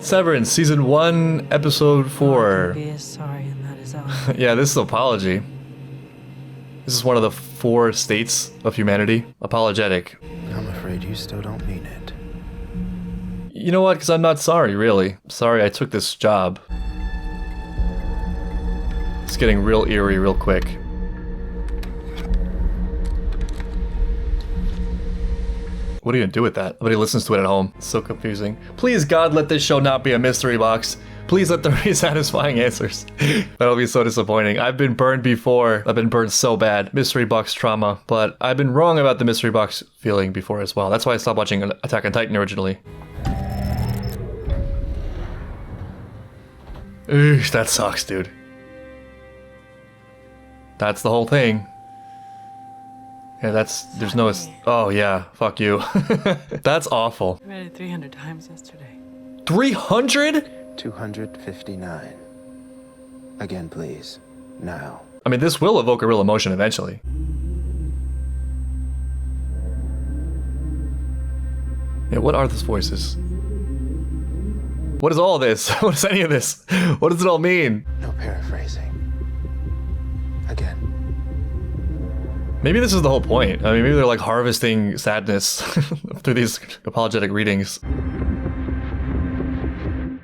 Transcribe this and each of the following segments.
Severance, Season 1, Episode 4. Be as sorry, and that is all. Yeah, this is apology. This is one of the 4 states of humanity. Apologetic. I'm afraid you still don't mean it. You know what? Because I'm not sorry, really. Sorry I took this job. It's getting real eerie real quick. What are you gonna do with that? Nobody listens to it at home. It's so confusing. Please, God, let this show not be a mystery box. Please let there be satisfying answers. That'll be so disappointing. I've been burned before. I've been burned so bad. Mystery box trauma. But I've been wrong about the mystery box feeling before as well. That's why I stopped watching Attack on Titan originally. Ooh, that sucks, dude. That's the whole thing. Yeah, there's no, oh yeah, fuck you. That's awful. I read it 300 times yesterday. 300? 259. Again, please. Now. I mean, this will evoke a real emotion eventually. Yeah, what are those voices? What is all this? What is any of this? What does it all mean? No paraphrasing. Again. Maybe this is the whole point. I mean, maybe they're like harvesting sadness through these apologetic readings.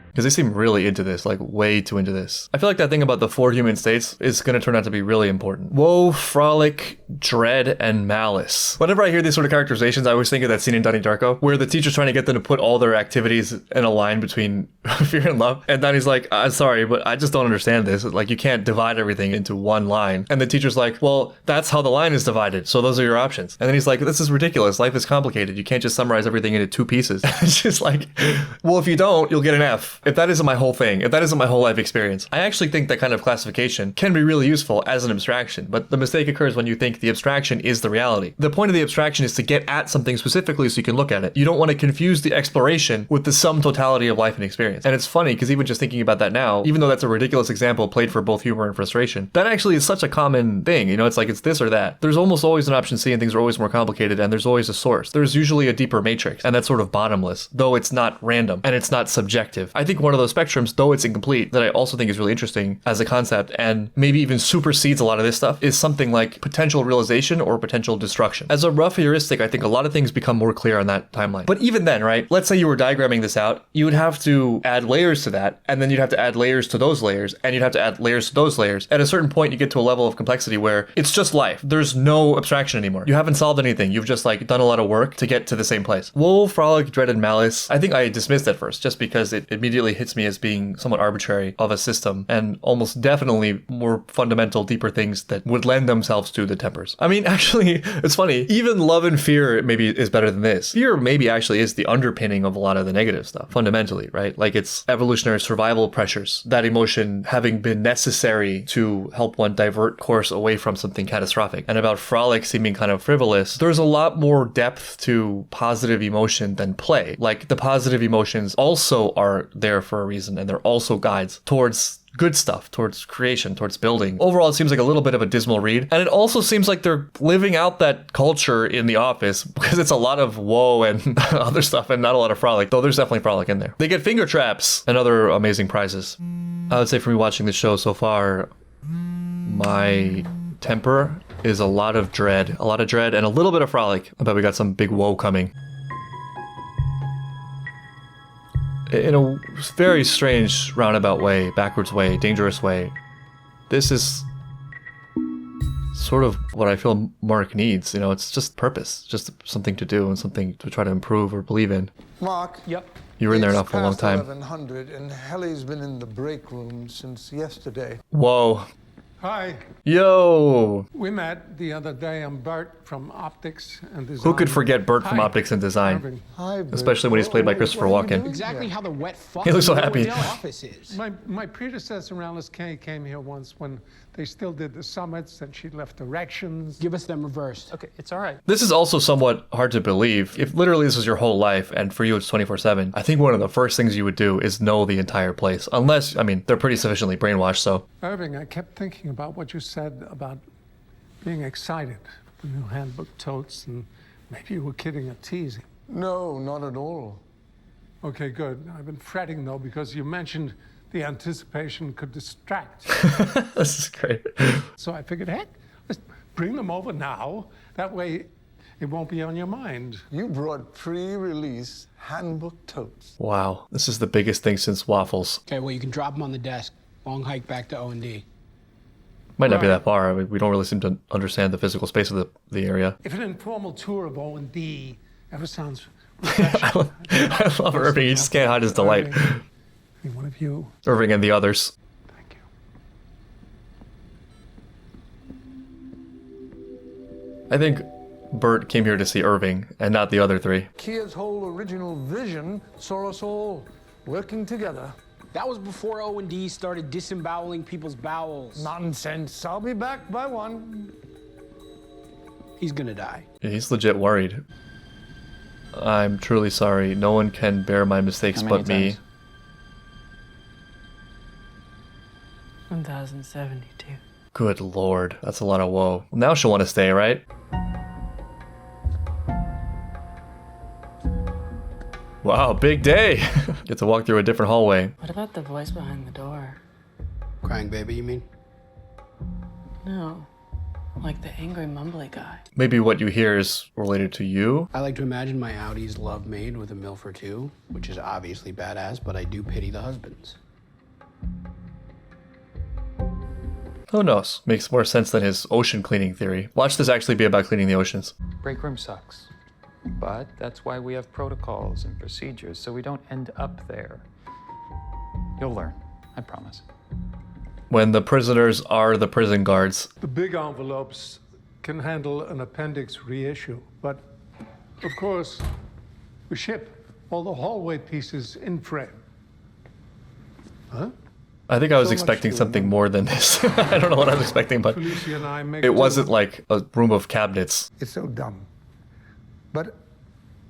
Because they seem really into this, like way too into this. I feel like that thing about the 4 human states is going to turn out to be really important. Woe, frolic, dread, and malice. Whenever I hear these sort of characterizations, I always think of that scene in Donnie Darko, where the teacher's trying to get them to put all their activities in a line between fear and love. And Donnie's like, I'm sorry, but I just don't understand this. Like, you can't divide everything into one line. And the teacher's like, well, that's how the line is divided. So those are your options. And then he's like, this is ridiculous. Life is complicated. You can't just summarize everything into 2 pieces. It's just like, well, if you don't, you'll get an F. If that isn't my whole thing, if that isn't my whole life experience, I actually think that kind of classification can be really useful as an abstraction, but the mistake occurs when you think the abstraction is the reality. The point of the abstraction is to get at something specifically so you can look at it. You don't want to confuse the exploration with the sum totality of life and experience. And it's funny because even just thinking about that now, even though that's a ridiculous example played for both humor and frustration, that actually is such a common thing. You know, it's like it's this or that. There's almost always an option C and things are always more complicated, and there's always a source. There's usually a deeper matrix, and that's sort of bottomless, though it's not random and it's not subjective. I think one of those spectrums, though it's incomplete, that I also think is really interesting as a concept and maybe even supersedes a lot of this stuff is something like potential realization or potential destruction. As a rough heuristic, I think a lot of things become more clear on that timeline. But even then, right, let's say you were diagramming this out, you would have to add layers to that, and then you'd have to add layers to those layers, and you'd have to add layers to those layers. At a certain point, you get to a level of complexity where it's just life. There's no abstraction anymore. You haven't solved anything. You've just like done a lot of work to get to the same place. Woe, frolic, dread, and malice. I think I dismissed at first just because it immediately hits me as being somewhat arbitrary of a system, and almost definitely more fundamental, deeper things that would lend themselves to the tempers. I mean, actually, it's funny. Even love and fear maybe is better than this. Fear maybe actually is the underpinning of a lot of the negative stuff, fundamentally, right? Like it's evolutionary survival pressures, that emotion having been necessary to help one divert course away from something catastrophic. And about frolic seeming kind of frivolous, there's a lot more depth to positive emotion than play. Like the positive emotions also are there for a reason, and they're also guides towards good stuff, towards creation, towards building. Overall, it seems like a little bit of a dismal read. And it also seems like they're living out that culture in The Office because it's a lot of woe and other stuff and not a lot of frolic, though there's definitely frolic in there. They get finger traps and other amazing prizes. I would say for me watching the show so far, my temper is a lot of dread and a little bit of frolic. I bet we got some big woe coming. In a very strange, roundabout way, backwards way, dangerous way, this is sort of what I feel Mark needs. You know, it's just purpose, just something to do and something to try to improve or believe in. Mark. Yep. You were in there now for a long time. 1100 and Helly's been in the break room since yesterday. Whoa. Hi. Yo. We met the other day. I'm Bert from Optics and Design. Who could forget Bert from Hi. Optics and Design? Irving. Hi, Bert. Especially when he's played by Christopher What are you Walken. doing Exactly here? how the wet fuck He looks so happy. the office is. My predecessor, Alice Kay, came here once when they still did the summits and she left directions. Give us them reversed. Okay, it's all right. This is also somewhat hard to believe. If literally this was your whole life and for you it's 24/7, I think one of the first things you would do is know the entire place. Unless, I mean, they're pretty sufficiently brainwashed, so. Irving, I kept thinking about what you said about being excited for the new handbook totes, and maybe you were kidding or teasing. No, not at all. Okay, good. I've been fretting, though, because you mentioned the anticipation could distract. This is great. So I figured, heck, let's bring them over now. That way, it won't be on your mind. You brought pre-release handbook totes. Wow, this is the biggest thing since waffles. Okay, well, you can drop them on the desk. Long hike back to O&D. Might not be that far. I mean, we don't really seem to understand the physical space of the area. If an informal tour of O&D ever sounds I love Irving. He just can't hide his delight. Any one of you. Irving and the others. Thank you. I think Bert came here to see Irving and not the other three. Kia's whole original vision saw us all working together. That was before O&D started disemboweling people's bowels. Nonsense. I'll be back by 1. He's gonna die. Yeah, he's legit worried. I'm truly sorry. No one can bear my mistakes but me. 1072. Good lord. That's a lot of woe. Now she'll want to stay, right? Wow, big day. Get to walk through a different hallway. What about the voice behind the door? Crying baby, you mean? No. Like the angry, mumbly guy. Maybe what you hear is related to you. I like to imagine my Audi's love maid with a MILF or two, which is obviously badass, but I do pity the husbands. Who knows? Makes more sense than his ocean cleaning theory. Watch this actually be about cleaning the oceans. Break room sucks. But that's why we have protocols and procedures, so we don't end up there. You'll learn, I promise. When the prisoners are the prison guards. The big envelopes can handle an appendix reissue, but of course, we ship all the hallway pieces in frame. Huh? I think I was So much expecting to something remember. more than this. I don't know what I was expecting, but Felicia and I make it do. wasn't like a room of cabinets. It's so dumb. But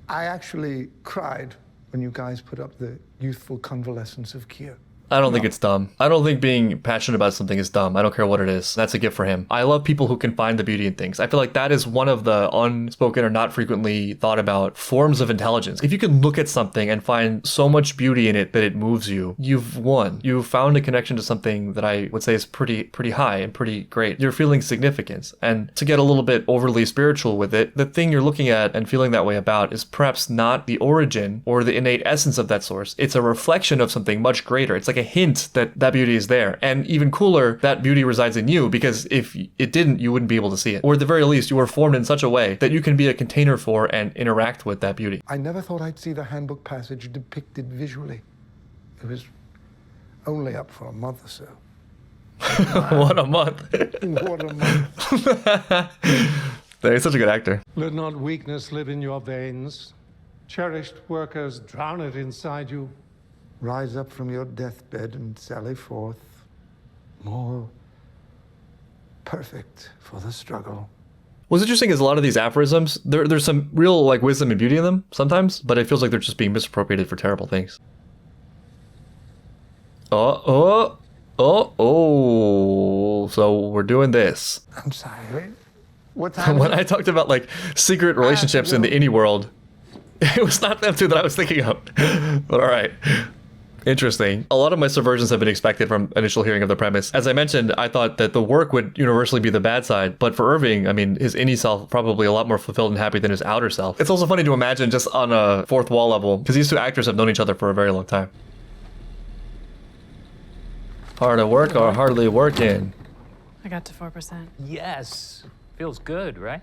I actually cried when you guys put up the youthful convalescence of Kia. I don't think it's dumb. I don't think being passionate about something is dumb. I don't care what it is. That's a gift for him. I love people who can find the beauty in things. I feel like that is one of the unspoken or not frequently thought about forms of intelligence. If you can look at something and find so much beauty in it that it moves you, you've won. You've found a connection to something that I would say is pretty high and pretty great. You're feeling significance. And to get a little bit overly spiritual with it, the thing you're looking at and feeling that way about is perhaps not the origin or the innate essence of that source. It's a reflection of something much greater. It's like a hint that that beauty is there. And even cooler, that beauty resides in you, because if it didn't, you wouldn't be able to see it. Or at the very least, you were formed in such a way that you can be a container for and interact with that beauty. I never thought I'd see the handbook passage depicted visually. It was only up for a month or so. What a month. What a month. He's such a good actor. Let not weakness live in your veins. Cherished workers, drown it inside you. Rise up from your deathbed and sally forth, more perfect for the struggle. What's interesting is a lot of these aphorisms, there's some real like wisdom and beauty in them sometimes, but it feels like they're just being misappropriated for terrible things. Oh, so we're doing this. I'm sorry, wait. What time When is it? I talked about like secret relationships in the indie world, it was not them two that I was thinking of. But all right. Interesting. A lot of my subversions have been expected from initial hearing of the premise. As I mentioned, I thought that the work would universally be the bad side, but for Irving, I mean, his innie self probably a lot more fulfilled and happy than his outer self. It's also funny to imagine just on a fourth wall level, because these two actors have known each other for a very long time. Hard at work or hardly working? I got to 4%, Yes! Feels good, right?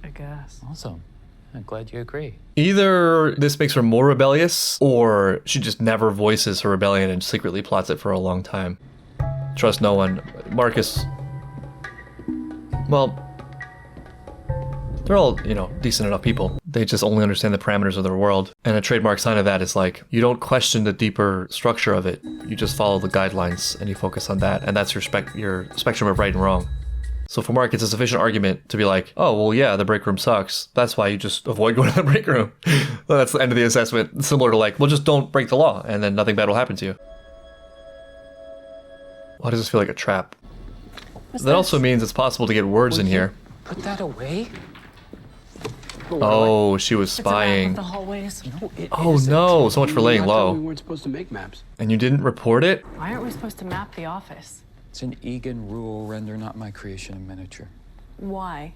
I guess. Awesome. I'm glad you agree. Either this makes her more rebellious, or she just never voices her rebellion and secretly plots it for a long time. Trust no one. Marcus... Well... They're all, decent enough people. They just only understand the parameters of their world. And a trademark sign of that is like, you don't question the deeper structure of it. You just follow the guidelines and you focus on that. And that's your spectrum of right and wrong. So for Mark, it's a sufficient argument to be like, oh, well, yeah, the break room sucks. That's why you just avoid going to the break room. Well, that's the end of the assessment. Similar to like, well, just don't break the law and then nothing bad will happen to you. Why does this feel like a trap? What's That also means it's possible to get words in here. Put that away? Oh, she was It's a map of spying. the hallways. No, it Oh isn't. no, so much for laying I thought We low. weren't supposed to make maps. And you didn't report it? Why aren't we supposed to map the office? It's an Egan rule, render not my creation in miniature. Why?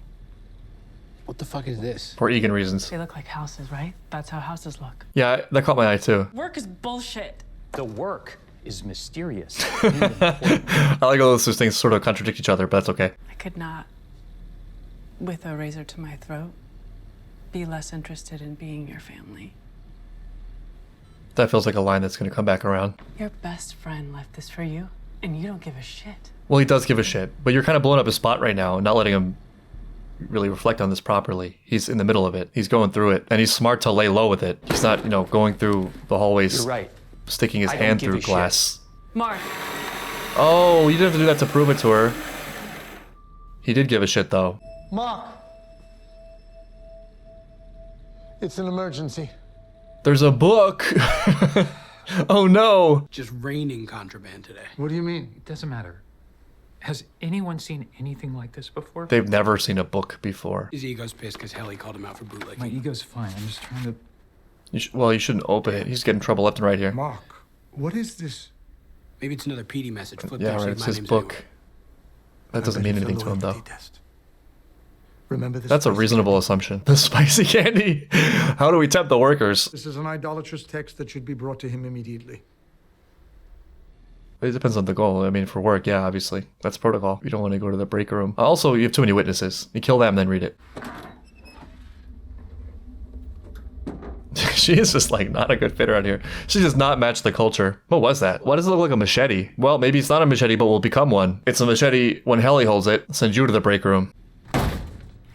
What the fuck is this? For Egan reasons. They look like houses, right? That's how houses look. Yeah, that caught my eye too. Work is bullshit. The work is mysterious. I like all those things sort of contradict each other, but that's okay. I could not, with a razor to my throat, be less interested in being your family. That feels like a line that's going to come back around. Your best friend left this for you, and you don't give a shit. Well, he does give a shit, but you're kind of blowing up his spot right now and not letting him really reflect on this properly. He's in the middle of it. He's going through it, and he's smart to lay low with it. He's not, going through the hallways, You're right. sticking his I don't hand give through a shit. glass. Mark, Oh, you didn't have to do that to prove it to her. He did give a shit, though. Mark! It's an emergency. There's a book. Oh no. Just raining contraband today. What do you mean? It doesn't matter. Has anyone seen anything like this before? They've never seen a book before. His ego's pissed because Helly called him out for bootlegging. My ego's fine. I'm just trying to. Well, you shouldn't open it. He's getting in trouble left and right here. Mark, what is this? Maybe it's another PD message. Flip Yeah, through, right. see It's my his name's book. anyway. That doesn't mean anything to him, though. Test. Remember this. That's a reasonable assumption. The spicy candy. How do we tempt the workers? This is an idolatrous text that should be brought to him immediately. It depends on the goal. I mean, for work, yeah, obviously. That's protocol. You don't want to go to the break room. Also, you have too many witnesses. You kill them, then read it. She is just like not a good fit around here. She does not match the culture. What was that? Why does it look like a machete? Well, maybe it's not a machete, but will become one. It's a machete when Helly holds it. Sends you to the break room.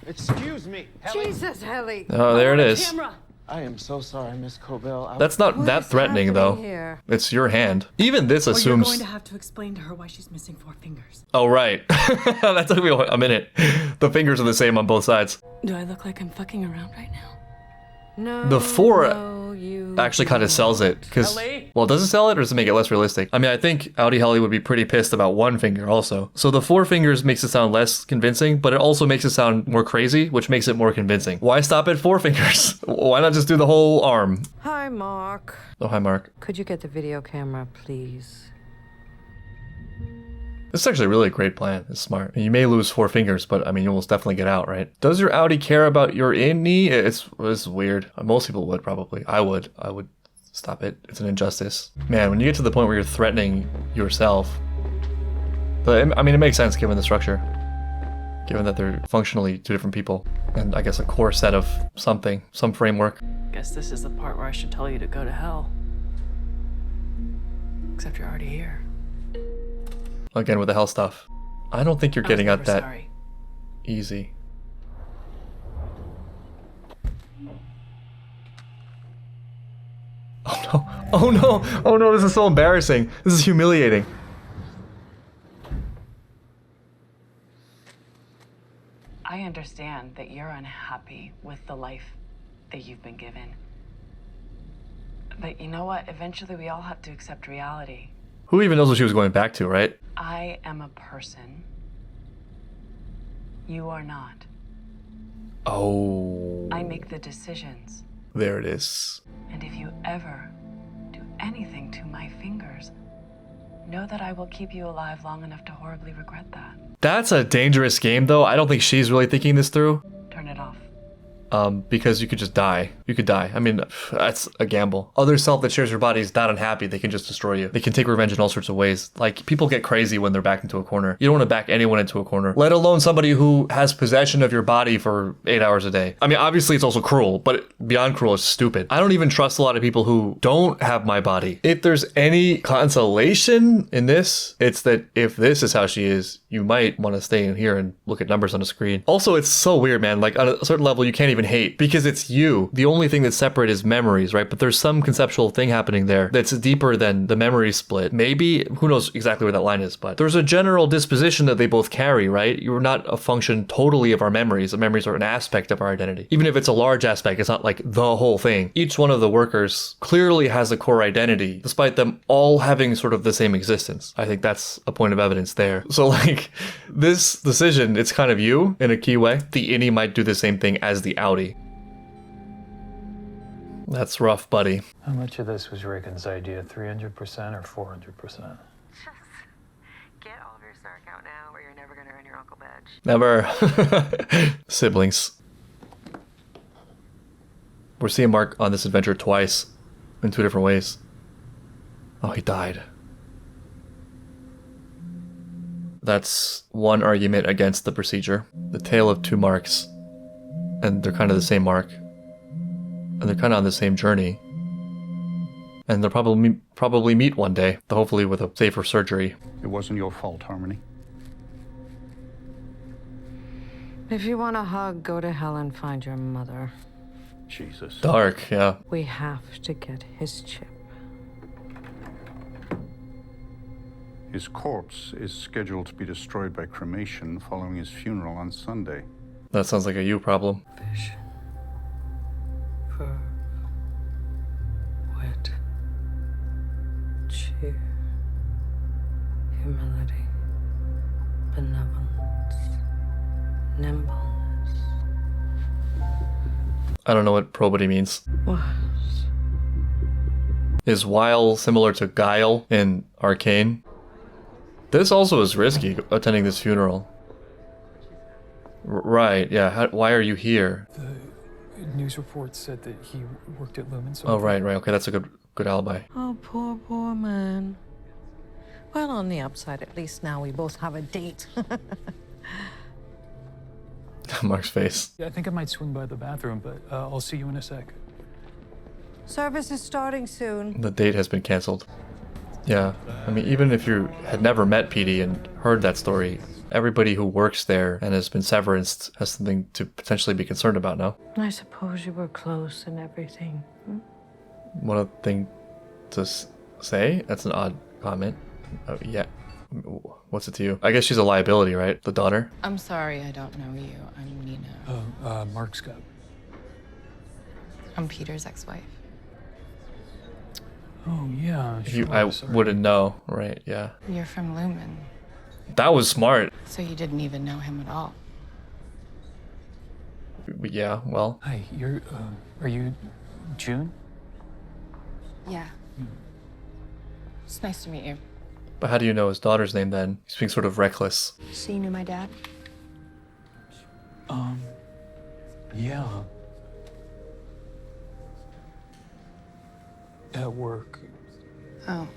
Excuse me, Helly. Jesus, Helly. Oh, there it is. camera. I am so sorry, Miss Cobell. That's not that threatening, though. Here? It's your hand. Even this Well, you're assumes. going to have to explain to her why she's missing 4 fingers. Oh, right. That took me a minute. The fingers are the same on both sides. Do I look like I'm fucking around right now? No. The 4 no, you actually kind of sells it. Because, Helly? well, does it sell it or does it make it less realistic? I mean, I think Audi Helly would be pretty pissed about 1 finger also. So the 4 fingers makes it sound less convincing, but it also makes it sound more crazy, which makes it more convincing. Why stop at 4 fingers? Why not just do the whole arm? Hi, Mark. Oh, hi, Mark. Could you get the video camera, please? This is actually a really great plan. It's smart. You may lose 4 fingers, but I mean, you'll definitely get out, right? Does your Audi care about your knee? It's weird. Most people would probably. I would stop it. It's an injustice. Man, when you get to the point where you're threatening yourself, but I mean, it makes sense given the structure, given that they're functionally 2 different people, and I guess a core set of something, some framework. Guess this is the part where I should tell you to go to hell. Except you're already here. Again with the hell stuff. I don't think you're getting I out was never that sorry. easy. Oh no! Oh no! Oh no! This is so embarrassing. This is humiliating. I understand that you're unhappy with the life that you've been given. But you know what? Eventually we all have to accept reality. Who even knows what she was going back to, right? I am a person. You are not. Oh. I make the decisions. There it is. And if you ever do anything to my fingers, know that I will keep you alive long enough to horribly regret that. That's a dangerous game, though. I don't think she's really thinking this through. Turn it off. Because you could just die. You could die. I mean, that's a gamble. Other self that shares your body is not unhappy. They can just destroy you. They can take revenge in all sorts of ways. Like, people get crazy when they're backed into a corner. You don't want to back anyone into a corner, let alone somebody who has possession of your body for 8 hours a day. I mean, obviously it's also cruel, but beyond cruel, it's stupid. I don't even trust a lot of people who don't have my body. If there's any consolation in this, it's that if this is how she is, you might want to stay in here and look at numbers on a screen. Also, it's so weird, man. Like, on a certain level, you can't even hate because it's you. The only thing that's separate is memories, right? But there's some conceptual thing happening there that's deeper than the memory split. Maybe, who knows exactly where that line is, but there's a general disposition that they both carry, right? You're not a function totally of our memories. The memories are an aspect of our identity. Even if it's a large aspect, it's not like the whole thing. Each one of the workers clearly has a core identity, despite them all having sort of the same existence. I think that's a point of evidence there. So like, this decision, it's kind of you in a key way. The innie might do the same thing as the outie. That's rough, buddy. How much of this was Reagan's idea? 300% or 400%? Just get all of your snark out now or you're never gonna earn your uncle badge. Never. Siblings. We're seeing Mark on this adventure twice in 2 different ways. Oh, he died. That's one argument against the procedure. The tale of 2 Marks. And they're kind of the same Mark. And they're kind of on the same journey. And they'll probably meet one day, hopefully with a safer surgery. It wasn't your fault, Harmony. If you want a hug, go to hell and find your mother. Jesus. Dark, yeah. We have to get his chip. His corpse is scheduled to be destroyed by cremation following his funeral on Sunday. That sounds like a you problem. Vision. Verb. Wit. Cheer. Humility. Benevolence. Nimbleness. I don't know what probity means. What? Is wile similar to guile in Arcane? This also is risky, attending this funeral. Right, yeah. Why are you here? The news report said that he worked at Lumen. So Oh, right. Okay, that's a good alibi. Oh, poor man. Well, on the upside, at least now we both have a date. Mark's face. Yeah, I think I might swing by the bathroom, but I'll see you in a sec. Service is starting soon. The date has been canceled. Yeah, I mean, even if you had never met PD and heard that story, everybody who works there and has been severanced has something to potentially be concerned about now. I suppose you were close and everything. One other thing to say? That's an odd comment. Oh, yeah. What's it to you? I guess she's a liability, right? The daughter? I'm sorry, I don't know you. I'm Nina. Oh, Mark Scott. I'm Peter's ex-wife. Oh, yeah, sure. I wouldn't know, right? Yeah. You're from Lumen, That was smart. so you didn't even know him at all. Yeah, well. Hi, are you June? Yeah. It's nice to meet you. But how do you know his daughter's name then? He's being sort of reckless. So you knew my dad? Yeah. At work. Oh,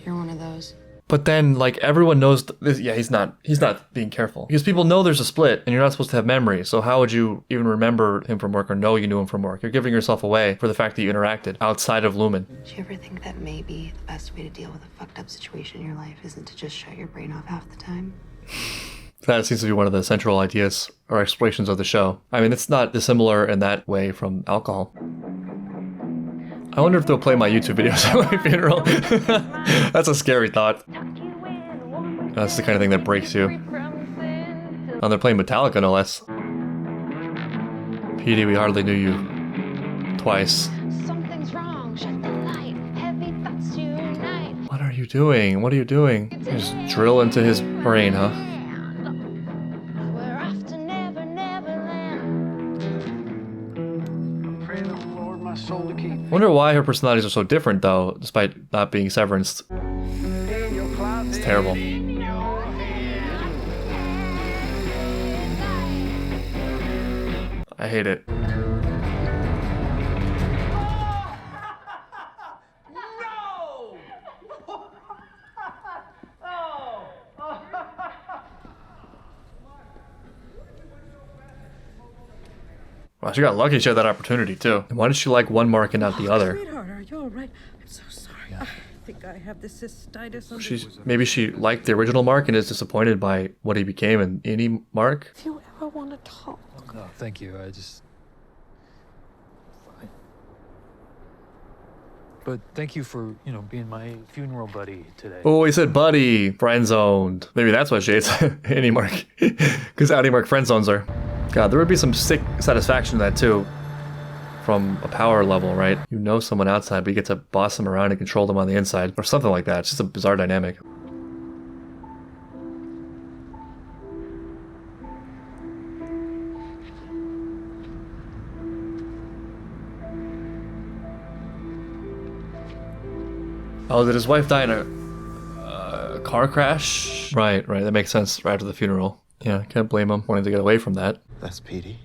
you're one of those. But then, like, everyone knows this. Yeah, he's not being careful. Because people know there's a split, and you're not supposed to have memory. So how would you even remember him from work or know you knew him from work? You're giving yourself away for the fact that you interacted outside of Lumen. Do you ever think that maybe the best way to deal with a fucked up situation in your life isn't to just shut your brain off half the time? That seems to be one of the central ideas or explorations of the show. I mean, it's not dissimilar in that way from alcohol. I wonder if they'll play my YouTube videos at my funeral. That's a scary thought. That's the kind of thing that breaks you. Oh, they're playing Metallica, no less. PD, we hardly knew you. Twice. Something's wrong. Shut the light. Heavy thoughts tonight. What are you doing? What are you doing? You just drill into his brain, huh? We're off to Never, Neverland. Pray the Lord my soul to keep. Wonder why her personalities are so different, though, despite not being severanced. It's terrible. I hate it. Wow, she got lucky she had that opportunity, too. And why did she like one mark and not the other? Sweetheart, are you all right? I'm so sorry. I think I have this cystitis. Maybe she liked the original Mark and is disappointed by what he became in any Mark. If you ever want to talk. No, thank you. I just... But thank you for, being my funeral buddy today. Oh, he said buddy. Friend zoned. Maybe that's why she hates Annie Mark. Because Annie Mark friend zones her. God, there would be some sick satisfaction in that too. From a power level, right? You know someone outside, but you get to boss them around and control them on the inside. Or something like that. It's just a bizarre dynamic. Oh, did his wife die in a car crash? Right. That makes sense right after the funeral. Yeah, can't blame him wanting to get away from that. That's Petey.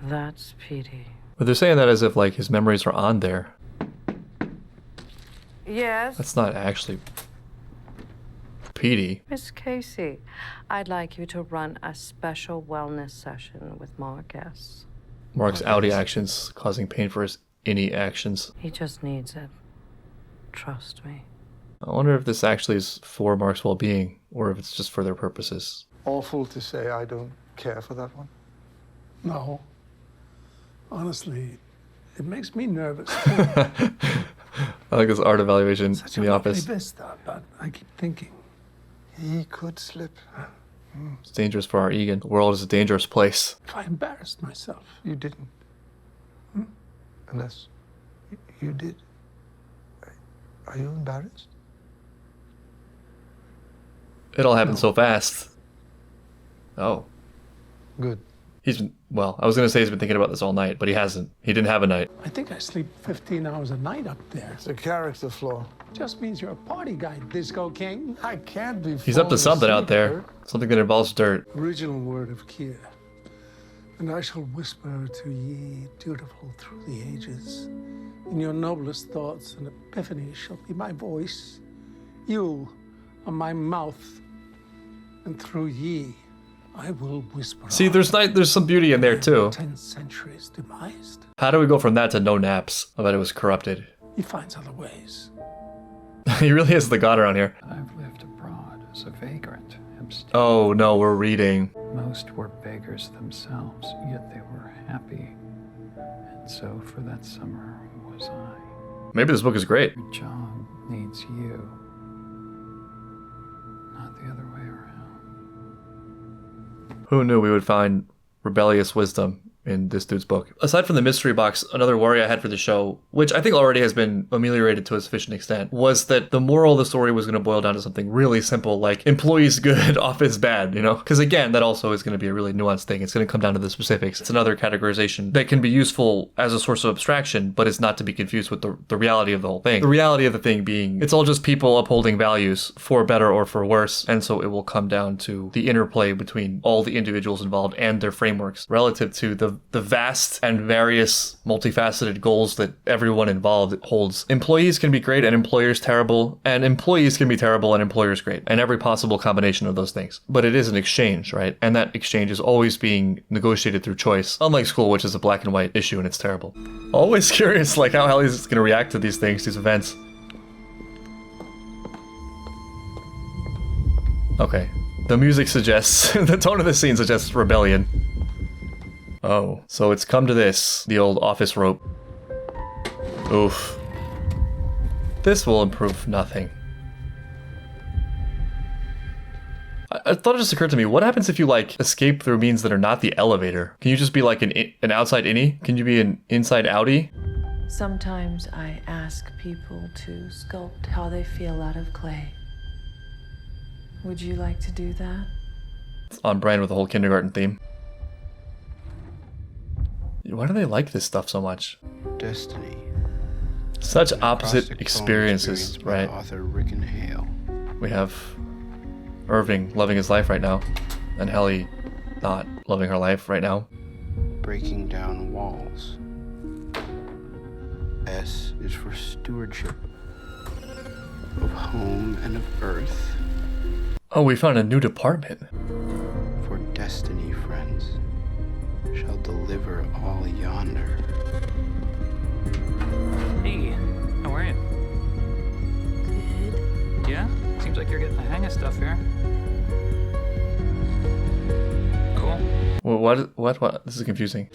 That's Petey. But they're saying that as if like his memories are on there. Yes? That's not actually Petey. Miss Casey, I'd like you to run a special wellness session with Mark S. Mark's outie actions causing pain for his innie actions. He just needs it. Trust me. I wonder if this actually is for Mark's well-being or if it's just for their purposes. Awful to say I don't care for that one. No. Honestly, it makes me nervous. I like this art evaluation Such in the a office. lovely vista, but I keep thinking. He could slip. It's dangerous for our Egan. The world is a dangerous place. If I embarrassed myself. You didn't. Unless you did. Are you embarrassed? It all happened so fast. Oh. Good. He's been, well, I was going to say he's been thinking about this all night, but he hasn't. He didn't have a night. I think I sleep 15 hours a night up there. It's a character flaw. Just means you're a party guy, Disco King. I can't be. He's up to something out there. Something that involves dirt. Original word of Kier. And I shall whisper to ye, dutiful through the ages. In your noblest thoughts and epiphany shall be my voice. You are my mouth. And through ye, I will whisper. See, there's some beauty in there too. 10 centuries demised. How do we go from that to no naps? I bet it was corrupted. He finds other ways. He really is the god around here. I've lived abroad as a vagrant. Oh no, we're reading. Most were beggars themselves, yet they were happy. And so for that summer was I. Maybe this book is great. Your job needs you, not the other way around. Who knew we would find rebellious wisdom in this dude's book? Aside from the mystery box, another worry I had for the show, which I think already has been ameliorated to a sufficient extent, was that the moral of the story was going to boil down to something really simple, like employees good, office bad, you know? Because again, that also is going to be a really nuanced thing. It's going to come down to the specifics. It's another categorization that can be useful as a source of abstraction, but it's not to be confused with the reality of the whole thing. The reality of the thing being, it's all just people upholding values for better or for worse, and so it will come down to the interplay between all the individuals involved and their frameworks relative to the vast and various multifaceted goals that everyone involved holds. Employees can be great and employers terrible, and employees can be terrible and employers great, and every possible combination of those things. But it is an exchange, right? And that exchange is always being negotiated through choice, unlike school, which is a black and white issue and it's terrible. Always curious like how Helly's going to react to these things, these events. Okay. The music suggests, the tone of the scene suggests rebellion. Oh, so it's come to this, the old office rope. Oof. This will improve nothing. I thought it just occurred to me, what happens if you, like, escape through means that are not the elevator? Can you just be, like, an outside innie? Can you be an inside outie? Sometimes I ask people to sculpt how they feel out of clay. Would you like to do that? It's on brand with the whole kindergarten theme. Why do they like this stuff so much? Destiny. Such opposite experiences, right? Author Rick and Hale. We have Irving loving his life right now, and Helly not loving her life right now. Breaking down walls. S is for stewardship of home and of earth. Oh, we found a new department. For destiny, friends, shall deliver all yonder. Hey, how are you? Good. Yeah? Seems like you're getting the hang of stuff here. Cool. Well, what? This is confusing.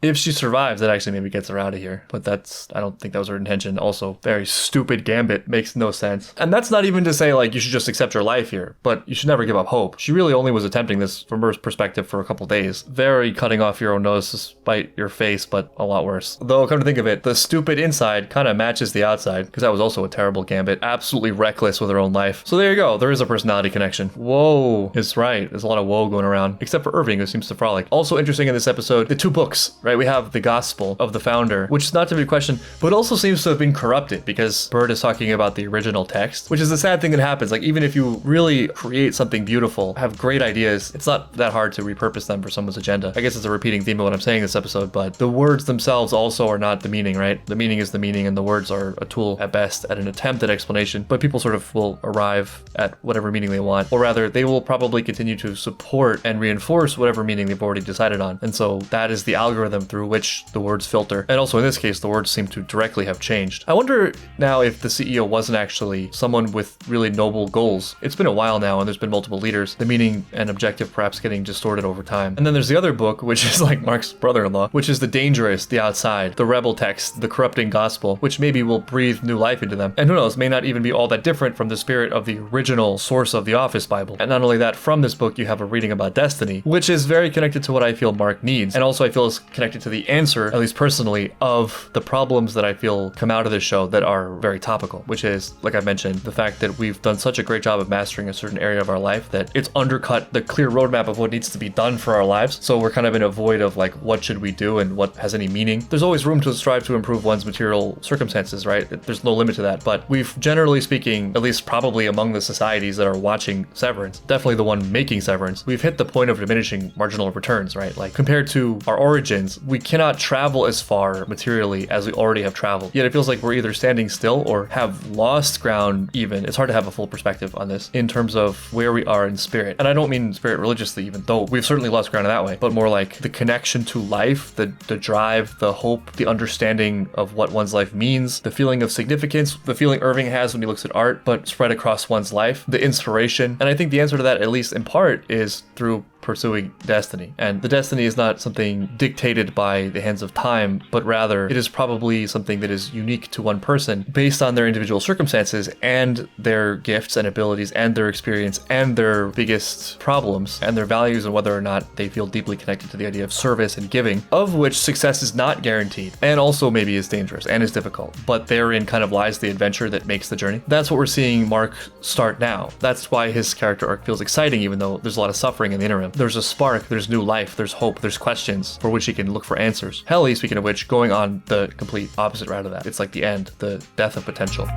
If she survives, that actually maybe gets her out of here. But I don't think that was her intention. Also, very stupid gambit. Makes no sense. And that's not even to say, like, you should just accept your life here. But you should never give up hope. She really only was attempting this from her perspective for a couple days. Very cutting off your own nose to spite your face, but a lot worse. Though, come to think of it, the stupid inside kind of matches the outside. Because that was also a terrible gambit. Absolutely reckless with her own life. So there you go. There is a personality connection. Whoa. It's right. There's a lot of whoa going around. Except for Irving, who seems to frolic. Also interesting in this episode, the two books, right? right? We have the gospel of the founder, which is not to be questioned, but also seems to have been corrupted because Bird is talking about the original text, which is a sad thing that happens. Like, even if you really create something beautiful, have great ideas, it's not that hard to repurpose them for someone's agenda. I guess it's a repeating theme of what I'm saying this episode, but the words themselves also are not the meaning, right? The meaning is the meaning, and the words are a tool at best at an attempt at explanation, but people sort of will arrive at whatever meaning they want, or rather, they will probably continue to support and reinforce whatever meaning they've already decided on. And so that is the algorithm through which the words filter. And also in this case, the words seem to directly have changed. I wonder now if the CEO wasn't actually someone with really noble goals. It's been a while now, and there's been multiple leaders, the meaning and objective perhaps getting distorted over time. And then there's the other book, which is like Mark's brother-in-law, which is the dangerous, the outside, the rebel text, the corrupting gospel, which maybe will breathe new life into them. And who knows, may not even be all that different from the spirit of the original source of the Office Bible. And not only that, from this book, you have a reading about destiny, which is very connected to what I feel Mark needs. And also I feel is connected to the answer, at least personally, of the problems that I feel come out of this show that are very topical, which is, like I mentioned, the fact that we've done such a great job of mastering a certain area of our life that it's undercut the clear roadmap of what needs to be done for our lives. So we're kind of in a void of like, what should we do and what has any meaning? There's always room to strive to improve one's material circumstances, right? There's no limit to that. But we've generally speaking, at least probably among the societies that are watching Severance, definitely the one making Severance, we've hit the point of diminishing marginal returns, right? Like compared to our origins, we cannot travel as far materially as we already have traveled. Yet it feels like we're either standing still or have lost ground even. It's hard to have a full perspective on this in terms of where we are in spirit. And I don't mean spirit religiously, even though we've certainly lost ground in that way, but more like the connection to life, the drive, the hope, the understanding of what one's life means, the feeling of significance, the feeling Irving has when he looks at art, but spread across one's life, the inspiration. And I think the answer to that, at least in part, is through pursuing destiny. And the destiny is not something dictated by the hands of time, but rather it is probably something that is unique to one person based on their individual circumstances and their gifts and abilities and their experience and their biggest problems and their values and whether or not they feel deeply connected to the idea of service and giving, of which success is not guaranteed and also maybe is dangerous and is difficult, but therein kind of lies the adventure that makes the journey. That's what we're seeing Mark start now. That's why his character arc feels exciting, even though there's a lot of suffering in the interim. There's a spark, there's new life, there's hope, there's questions for which he can look for answers. Helly, speaking of which, going on the complete opposite route of that. It's like the end, the death of potential.